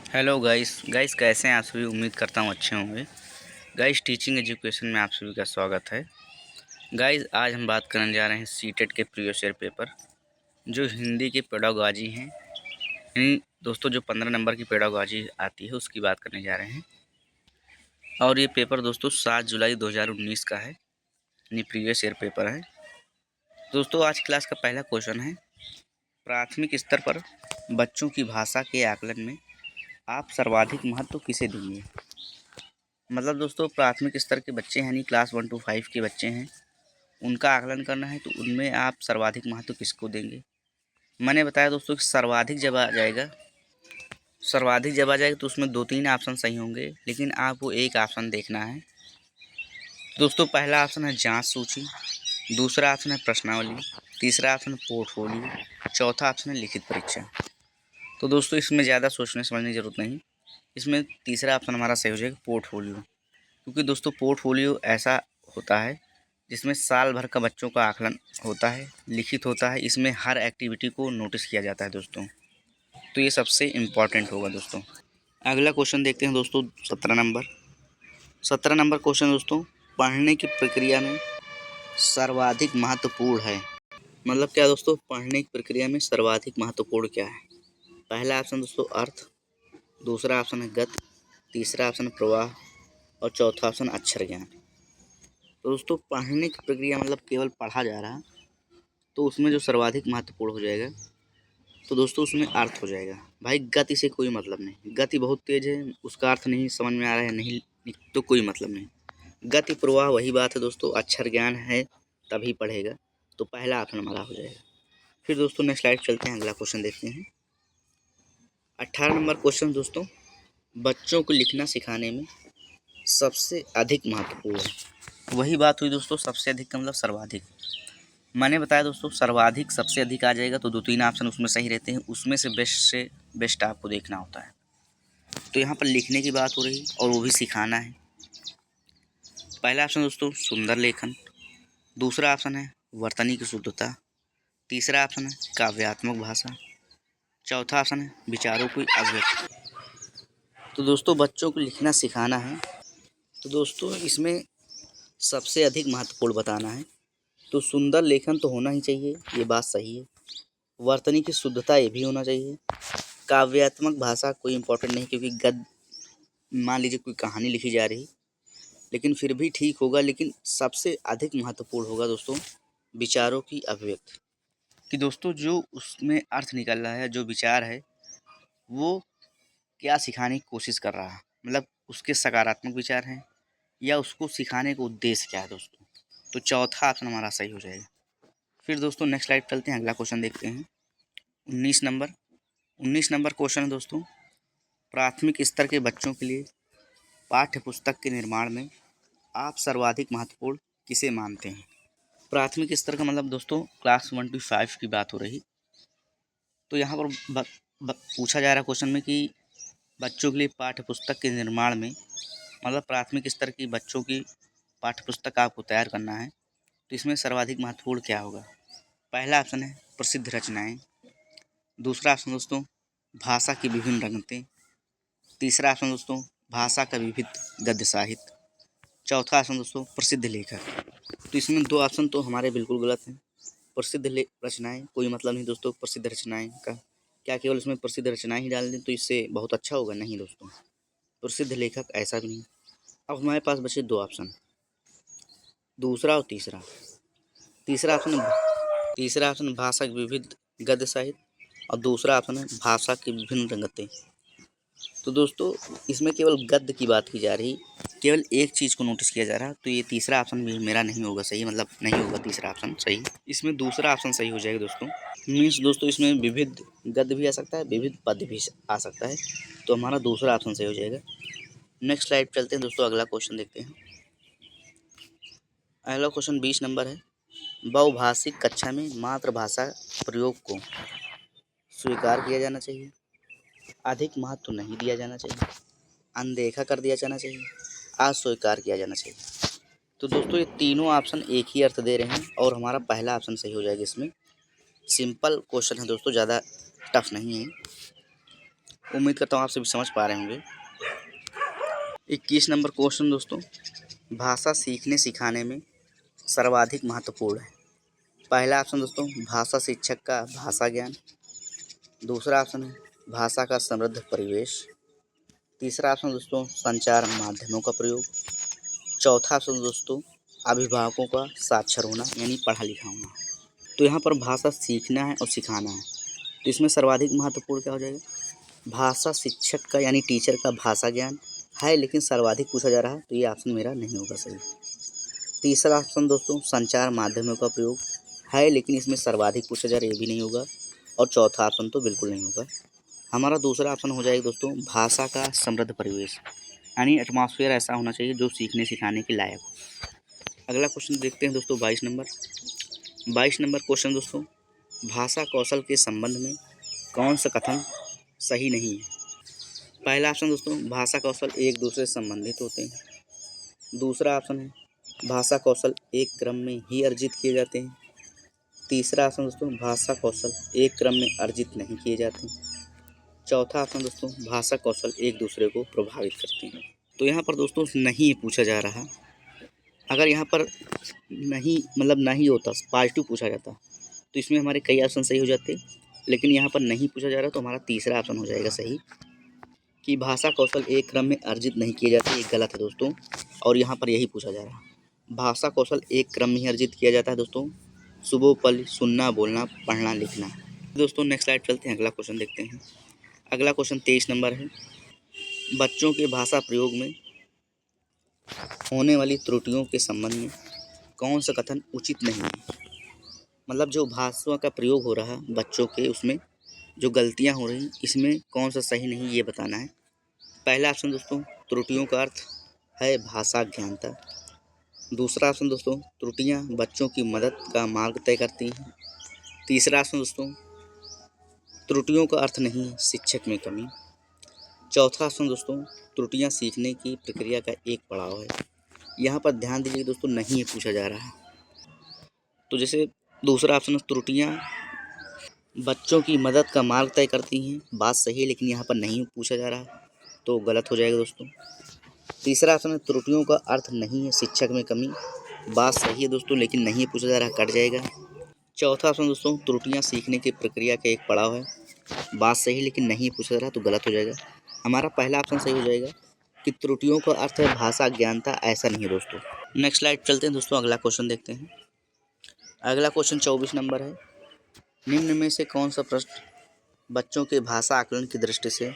Hello guys कैसे हैं आप सभी। उम्मीद करता हूँ अच्छे होंगे। गाइस टीचिंग एजुकेशन में आप सभी का स्वागत है। गाइस आज हम बात करने जा रहे हैं सीटेट के प्रीवियस ईयर पेपर जो हिंदी के पेडागोजी हैं। दोस्तों जो 15 नंबर की पेडागोजी आती है उसकी बात करने जा रहे हैं। और ये पेपर दोस्तों 7 जुलाई 2019 का है, यानी प्रीवियस ईयर पेपर है। दोस्तों आज क्लास का पहला क्वेश्चन है, प्राथमिक स्तर पर बच्चों की भाषा के आकलन में आप सर्वाधिक महत्व किसे देंगे। मतलब दोस्तों प्राथमिक स्तर के बच्चे हैं, यानी क्लास 1 to 5 के बच्चे हैं, उनका आकलन करना है तो उनमें आप सर्वाधिक महत्व किसको देंगे। मैंने बताया दोस्तों कि सर्वाधिक जब आ जाएगा तो उसमें 2-3 ऑप्शन सही होंगे, लेकिन आपको एक ऑप्शन देखना है। दोस्तों पहला ऑप्शन है जांच सूची, दूसरा ऑप्शन है प्रश्नावली, तीसरा ऑप्शन है पोर्टफोलियो, चौथा ऑप्शन है लिखित परीक्षा। तो दोस्तों इसमें ज़्यादा सोचने समझने की ज़रूरत नहीं, इसमें तीसरा ऑप्शन हमारा सही हो जाएगा पोर्टफोलियो। क्योंकि दोस्तों पोर्टफोलियो ऐसा होता है जिसमें साल भर का बच्चों का आकलन होता है, लिखित होता है, इसमें हर एक्टिविटी को नोटिस किया जाता है दोस्तों, तो ये सबसे इम्पॉर्टेंट होगा दोस्तों। अगला क्वेश्चन देखते हैं दोस्तों 17 नंबर क्वेश्चन दोस्तों, पढ़ने की प्रक्रिया में सर्वाधिक महत्वपूर्ण है। मतलब क्या दोस्तों, पढ़ने की प्रक्रिया में सर्वाधिक महत्वपूर्ण क्या है। पहला ऑप्शन दोस्तों अर्थ, दूसरा ऑप्शन है गति, तीसरा ऑप्शन है प्रवाह और चौथा ऑप्शन अक्षर ज्ञान। तो दोस्तों पढ़ने की प्रक्रिया मतलब केवल पढ़ा जा रहा है, तो उसमें जो सर्वाधिक महत्वपूर्ण हो जाएगा तो दोस्तों उसमें अर्थ हो जाएगा। भाई गति से कोई मतलब नहीं, गति बहुत तेज़ है, उसका अर्थ नहीं समझ में आ रहा है नहीं तो कोई मतलब नहीं। गति प्रवाह वही बात है दोस्तों, अक्षर ज्ञान है तभी पढ़ेगा, तो पहला ऑप्शन हमारा हो जाएगा। फिर दोस्तों नेक्स्ट स्लाइड चलते हैं, अगला क्वेश्चन देखते हैं। 18 नंबर क्वेश्चन दोस्तों, बच्चों को लिखना सिखाने में सबसे अधिक महत्वपूर्ण है। वही बात हुई दोस्तों, सबसे अधिक का मतलब सर्वाधिक। मैंने बताया दोस्तों सर्वाधिक सबसे अधिक आ जाएगा तो 2-3 ऑप्शन उसमें सही रहते हैं, उसमें से बेस्ट आपको देखना होता है। तो यहाँ पर लिखने की बात हो रही और वो भी सिखाना है। पहला ऑप्शन दोस्तों सुंदर लेखन, दूसरा ऑप्शन है वर्तनी की शुद्धता, तीसरा ऑप्शन है काव्यात्मक भाषा, चौथा ऑप्शन है विचारों की अभिव्यक्ति। तो दोस्तों बच्चों को लिखना सिखाना है, तो दोस्तों इसमें सबसे अधिक महत्वपूर्ण बताना है, तो सुंदर लेखन तो होना ही चाहिए, ये बात सही है। वर्तनी की शुद्धता ये भी होना चाहिए। काव्यात्मक भाषा कोई इम्पोर्टेंट नहीं, क्योंकि मान लीजिए कोई कहानी लिखी जा रही, लेकिन फिर भी ठीक होगा, लेकिन सबसे अधिक महत्वपूर्ण होगा दोस्तों विचारों की अभिव्यक्ति, कि दोस्तों जो उसमें अर्थ निकल रहा है, जो विचार है वो क्या सिखाने की कोशिश कर रहा है, मतलब उसके सकारात्मक विचार हैं या उसको सिखाने का उद्देश्य क्या है दोस्तों। तो चौथा ऑप्शन हमारा सही हो जाएगा। फिर दोस्तों नेक्स्ट स्लाइड चलते हैं, अगला क्वेश्चन देखते हैं। 19 नंबर क्वेश्चन है दोस्तों, प्राथमिक स्तर के बच्चों के लिए पाठ्य पुस्तक के निर्माण में आप सर्वाधिक महत्वपूर्ण किसे मानते हैं। प्राथमिक स्तर का मतलब दोस्तों क्लास 1 to 5 की बात हो रही। तो यहाँ पर पूछा जा रहा क्वेश्चन में कि बच्चों के लिए पाठ्य पुस्तक के निर्माण में, मतलब प्राथमिक स्तर की बच्चों की पाठ्य पुस्तक आपको तैयार करना है, तो इसमें सर्वाधिक महत्वपूर्ण क्या होगा। पहला ऑप्शन है प्रसिद्ध रचनाएं, दूसरा ऑप्शन दोस्तों भाषा की विभिन्न रंगतें, तीसरा ऑप्शन दोस्तों भाषा का विविध गद्य साहित्य, चौथा ऑप्शन दोस्तों प्रसिद्ध लेखक। तो इसमें 2 ऑप्शन तो हमारे बिल्कुल गलत हैं। प्रसिद्ध रचनाएं कोई मतलब नहीं दोस्तों, प्रसिद्ध रचनाएं का क्या केवल इसमें प्रसिद्ध रचनाएं ही डाल दें तो इससे बहुत अच्छा होगा, नहीं दोस्तों। प्रसिद्ध लेखक ऐसा भी नहीं। अब हमारे पास बचे 2 ऑप्शन, दूसरा और तीसरा। तीसरा ऑप्शन भाषा की विविध गद्य साहित्य और दूसरा ऑप्शन है भाषा की विभिन्न रंगतें। तो दोस्तों इसमें केवल गद्य की बात की जा रही, केवल एक चीज़ को नोटिस किया जा रहा, तो ये तीसरा ऑप्शन भी मेरा नहीं होगा सही, मतलब नहीं होगा तीसरा ऑप्शन सही। इसमें दूसरा ऑप्शन सही हो जाएगा दोस्तों। मीन्स दोस्तों इसमें विविध गद्य भी आ सकता है, विविध पद्य भी आ सकता है, तो हमारा दूसरा ऑप्शन सही हो जाएगा। नेक्स्ट स्लाइड चलते हैं दोस्तों, अगला क्वेश्चन देखते हैं। अगला क्वेश्चन 20 नंबर है, बहुभाषिक कक्षा में मातृभाषा प्रयोग को स्वीकार किया जाना चाहिए, अधिक महत्व नहीं दिया जाना चाहिए, अनदेखा कर दिया जाना चाहिए, अस्वीकार किया जाना चाहिए। तो दोस्तों ये तीनों ऑप्शन एक ही अर्थ दे रहे हैं और हमारा पहला ऑप्शन सही हो जाएगा। इसमें सिंपल क्वेश्चन है दोस्तों, ज़्यादा टफ नहीं है। उम्मीद करता हूँ आप सभी समझ पा रहे होंगे। 21 नंबर क्वेश्चन दोस्तों, भाषा सीखने सिखाने में सर्वाधिक महत्वपूर्ण है। पहला ऑप्शन दोस्तों, भाषा शिक्षक का भाषा ज्ञान। दूसरा ऑप्शन है भाषा का समृद्ध परिवेश। तीसरा ऑप्शन दोस्तों, संचार माध्यमों का प्रयोग। चौथा ऑप्शन दोस्तों, अभिभावकों का साक्षर होना यानी पढ़ा लिखा होना। तो यहाँ पर भाषा सीखना है और सिखाना है, तो इसमें सर्वाधिक महत्वपूर्ण क्या हो जाएगा? भाषा शिक्षक का यानी टीचर का भाषा ज्ञान है, लेकिन सर्वाधिक पूछा जा रहा है, तो ये ऑप्शन मेरा नहीं होगा सही। तीसरा ऑप्शन दोस्तों, संचार माध्यमों का प्रयोग है, लेकिन इसमें सर्वाधिक पूछा जा रहा है, ये भी नहीं होगा। और चौथा ऑप्शन तो बिल्कुल नहीं होगा। हमारा दूसरा ऑप्शन हो जाएगा दोस्तों, भाषा का समृद्ध परिवेश, यानी एटमॉस्फेयर ऐसा होना चाहिए जो सीखने सिखाने के लायक हो। अगला क्वेश्चन देखते हैं दोस्तों, 22 नंबर क्वेश्चन दोस्तों, भाषा कौशल के संबंध में कौन सा कथन सही नहीं है? पहला ऑप्शन दोस्तों, भाषा कौशल एक दूसरे से संबंधित होते हैं। दूसरा ऑप्शन है भाषा कौशल एक क्रम में ही अर्जित किए जाते हैं। तीसरा ऑप्शन दोस्तों, भाषा कौशल एक क्रम में अर्जित नहीं किए जाते। चौथा ऑप्शन दोस्तों, भाषा कौशल एक दूसरे को प्रभावित करते हैं। तो यहाँ पर दोस्तों नहीं पूछा जा रहा। अगर यहाँ पर नहीं मतलब नहीं होता, पॉजिटिव पूछा जाता, तो इसमें हमारे कई ऑप्शन सही हो जाते, लेकिन यहाँ पर नहीं पूछा जा रहा, तो हमारा तीसरा ऑप्शन हो जाएगा सही कि भाषा कौशल एक क्रम में अर्जित नहीं किए जाते। ये गलत है दोस्तों, और यहाँ पर यही पूछा जा रहा। भाषा कौशल एक क्रम में ही अर्जित किया जाता है दोस्तों, सुबह पल सुनना, बोलना, पढ़ना, लिखना। दोस्तों नेक्स्ट स्लाइड चलते हैं, अगला क्वेश्चन देखते हैं। अगला क्वेश्चन 23 नंबर है, बच्चों के भाषा प्रयोग में होने वाली त्रुटियों के संबंध में कौन सा कथन उचित नहीं है? मतलब जो भाषा का प्रयोग हो रहा है बच्चों के, उसमें जो गलतियां हो रही, इसमें कौन सा सही नहीं, ये बताना है। पहला ऑप्शन दोस्तों, त्रुटियों का अर्थ है भाषा ज्ञानता। दूसरा ऑप्शन दोस्तों, त्रुटियां बच्चों की मदद का मार्ग तय करती हैं। तीसरा ऑप्शन दोस्तों, त्रुटियों का अर्थ नहीं है शिक्षक में कमी। चौथा ऑप्शन दोस्तों, त्रुटियां सीखने की प्रक्रिया का एक पड़ाव है। यहाँ पर ध्यान दीजिए दोस्तों, नहीं पूछा जा रहा है। तो जैसे दूसरा ऑप्शन, त्रुटियां बच्चों की मदद का मार्ग तय करती हैं, बात सही है, लेकिन यहाँ पर नहीं पूछा जा रहा, तो गलत हो जाएगा दोस्तों। तीसरा ऑप्शन है, त्रुटियों का अर्थ नहीं है शिक्षक में कमी, बात सही है दोस्तों, लेकिन नहीं पूछा जा रहा, कट जाएगा। चौथा ऑप्शन दोस्तों, त्रुटियां सीखने की प्रक्रिया का एक पड़ाव है, बात सही लेकिन नहीं पूछा जा रहा, तो गलत हो जाएगा। हमारा पहला ऑप्शन सही हो जाएगा कि त्रुटियों का अर्थ है भाषा ज्ञानता, ऐसा नहीं है दोस्तों। नेक्स्ट स्लाइड चलते हैं दोस्तों, अगला क्वेश्चन देखते हैं। अगला क्वेश्चन 24 नंबर है, निम्न में से कौन सा प्रश्न बच्चों के भाषा आकलन की दृष्टि से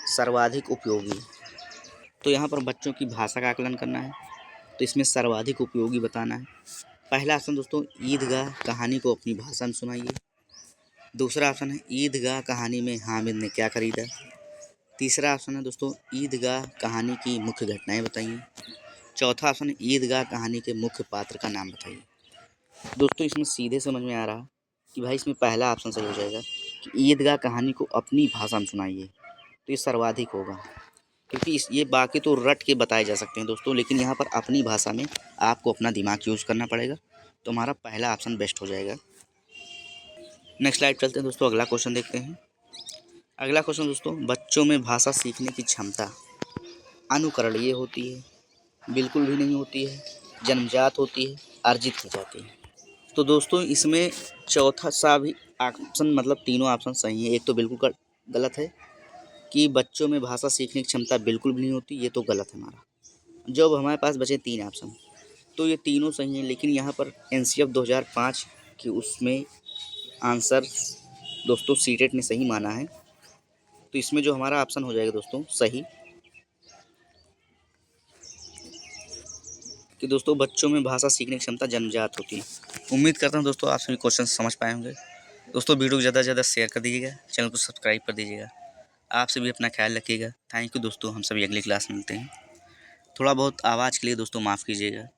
सर्वाधिक उपयोगी है? तो यहाँ पर बच्चों की भाषा का आकलन करना है, तो इसमें सर्वाधिक उपयोगी बताना है। पहला ऑप्शन दोस्तों, ईदगाह कहानी को अपनी भाषा में सुनाइए। दूसरा ऑप्शन है, ईदगाह कहानी में हामिद ने क्या खरीदा। तीसरा ऑप्शन है दोस्तों, ईदगाह कहानी की मुख्य घटनाएं बताइए। चौथा ऑप्शन है, ईदगाह कहानी के मुख्य पात्र का नाम बताइए। दोस्तों इसमें सीधे समझ में आ रहा कि भाई इसमें पहला ऑप्शन सही हो जाएगा कि ईदगाह कहानी को अपनी भाषा में सुनाइए, तो ये सर्वाधिक होगा, क्योंकि ये बाकी तो रट के बताए जा सकते हैं दोस्तों, लेकिन यहाँ पर अपनी भाषा में आपको अपना दिमाग यूज़ करना पड़ेगा, तो हमारा पहला ऑप्शन बेस्ट हो जाएगा। नेक्स्ट स्लाइड चलते हैं दोस्तों, अगला क्वेश्चन देखते हैं। अगला क्वेश्चन दोस्तों, बच्चों में भाषा सीखने की क्षमता अनुकरणीय होती है, बिल्कुल भी नहीं होती है, जन्मजात होती है, अर्जित की जाती है। तो दोस्तों इसमें चौथा सा भी ऑप्शन मतलब तीनों ऑप्शन सही है। एक तो बिल्कुल गलत है कि बच्चों में भाषा सीखने की क्षमता बिल्कुल भी नहीं होती, ये तो गलत है हमारा। जब हमारे पास बचे 3 ऑप्शन, तो ये तीनों सही हैं, लेकिन यहाँ पर एनसीएफ 2005 की उसमें आंसर दोस्तों सीटेट ने सही माना है, तो इसमें जो हमारा ऑप्शन हो जाएगा दोस्तों सही कि दोस्तों बच्चों में भाषा सीखने की क्षमता जन्मजात होती है। उम्मीद करता हूँ दोस्तों आप सभी क्वेश्चन समझ पाए होंगे। दोस्तों वीडियो को ज़्यादा से ज़्यादा शेयर कर दीजिएगा, चैनल को सब्सक्राइब कर दीजिएगा। आप सभी अपना ख्याल रखिएगा। थैंक यू दोस्तों, हम सभी अगली क्लास में मिलते हैं। थोड़ा बहुत आवाज़ के लिए दोस्तों माफ़ कीजिएगा।